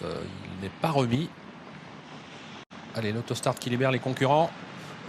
Il n'est pas remis. Allez, l'autostart qui libère les concurrents.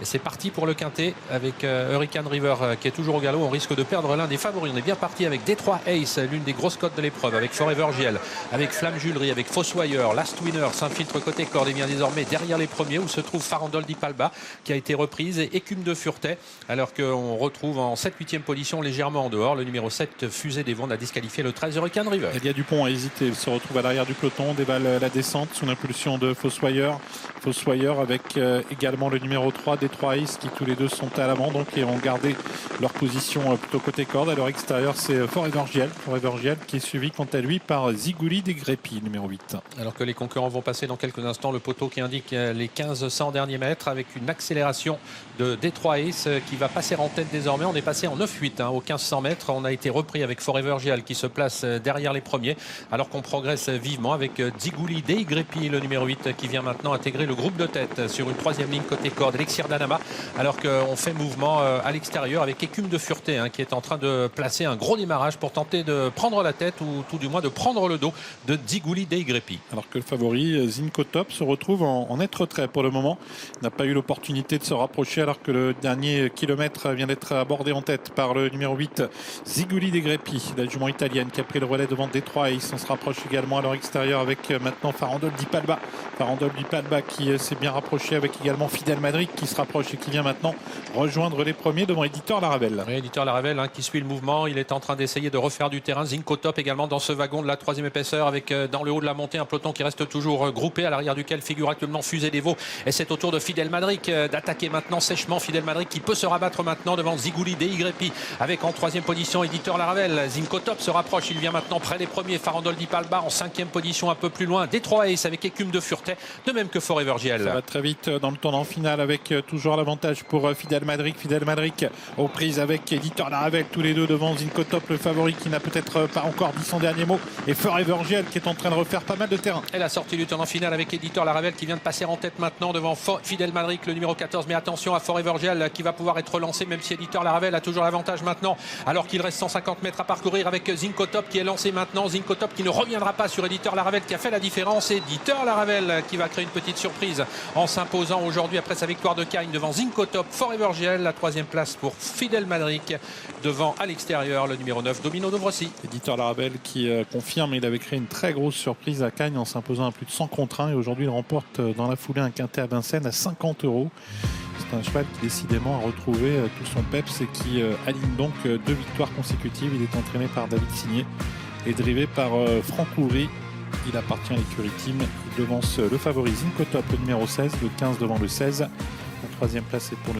Et c'est parti pour le quintet avec Hurricane River qui est toujours au galop. On risque de perdre l'un des favoris. On est bien parti avec Détroit Ace, l'une des grosses cotes de l'épreuve, avec Forever Giel, avec Flamme Julerie, avec Fossoyeur. Last Winner s'infiltre côté corde et bien désormais derrière les premiers où se trouve Farandole di Palba qui a été reprise et Écume de Furetet. Alors qu'on retrouve en 7-8e position légèrement en dehors le numéro 7 Fusée des Vents a disqualifié le 13 Hurricane River. Elia Dupont a hésité. Il se retrouve à l'arrière du peloton, dévale la descente sous l'impulsion de Fossoyeur. Fossoyeur avec également le numéro 3 Détroit Ace qui tous les deux sont à l'avant donc et ont gardé leur position plutôt côté corde. À leur extérieur c'est Forever Giel qui est suivi quant à lui par Zigouli des Grépis numéro 8. Alors que les concurrents vont passer dans quelques instants, le poteau qui indique les 1500 derniers mètres avec une accélération de Détroit Ace qui va passer en tête désormais. On est passé en 9-8 aux 1500 mètres. On a été repris avec Forever Giel qui se place derrière les premiers alors qu'on progresse vivement avec Zigouli des Grépis, le numéro 8 qui vient maintenant intégrer le groupe de tête sur une troisième ligne côté corde. Elixir d'Anama alors qu'on fait mouvement à l'extérieur avec Écume de Furetet qui est en train de placer un gros démarrage pour tenter de prendre la tête ou tout du moins de prendre le dos de Zigouli des Grépis. Alors que le favori Zinco Top se retrouve en net retrait pour le moment. Il n'a pas eu l'opportunité de se rapprocher alors que le dernier kilomètre vient d'être abordé en tête par le numéro 8 Zigouli des Grépis, la jument italienne qui a pris le relais devant Détroit et on se rapproche également à leur extérieur avec maintenant Farandole di Palba. Farandole di Palba qui s'est bien rapproché avec également Fidel Madrid qui se rapproche et qui vient maintenant rejoindre les premiers devant Éditeur Laravel. Oui, Éditeur Laravel qui suit le mouvement. Il est en train d'essayer de refaire du terrain. Zinco Top également dans ce wagon de la troisième épaisseur avec dans le haut de la montée un peloton qui reste toujours groupé à l'arrière duquel figure actuellement Fusée des Veaux. Et c'est au tour de Fidel Madrid d'attaquer maintenant sèchement. Fidel Madrid qui peut se rabattre maintenant devant Zigouli des Grépis avec en troisième position Éditeur Laravel. Zinco Top se rapproche. Il vient maintenant près des premiers. Farandole di Palba en cinquième position un peu plus loin. Détroit Ace avec Écume de Furetet, de même que Forever Giel. Ça va très vite dans le tournant final avec toujours l'avantage pour Fidel Madrid. Fidel Madrid aux prises avec Éditeur Laravel, tous les deux devant Zinco Top, le favori qui n'a peut-être pas encore dit son dernier mot, et Forever Giel qui est en train de refaire pas mal de terrain. Et la sortie du tournant final avec Éditeur Laravel qui vient de passer en tête maintenant devant Fidel Madrid, le numéro 14. Mais attention à Forever Giel qui va pouvoir être lancé même si Éditeur Laravel a toujours l'avantage maintenant alors qu'il reste 150 mètres à parcourir avec Zinco Top qui est lancé maintenant. Zinco Top qui ne reviendra pas sur Éditeur Laravel qui a fait la différence. Éditeur Laravel qui va créer une petite surprise en s'imposant aujourd'hui après sa victoire de Cagnes devant Zinco Top. Forever Giel, la troisième place pour Fidel Madrid devant à l'extérieur le numéro 9 Domino Dovrossi. Éditeur Laravel qui confirme, il avait créé une très grosse surprise à Cagnes en s'imposant à plus de 100 contre 1 et aujourd'hui il remporte dans la foulée un quintet à Vincennes à 50 €. C'est un cheval qui décidément a retrouvé tout son peps et qui aligne donc 2 victoires consécutives. Il est entraîné par David Signé et drivé par Franck Ouvry. Il appartient à l'écurie Team. Il devance le favori Zinco Top, le numéro 16, le 15 devant le 16. La troisième place est pour le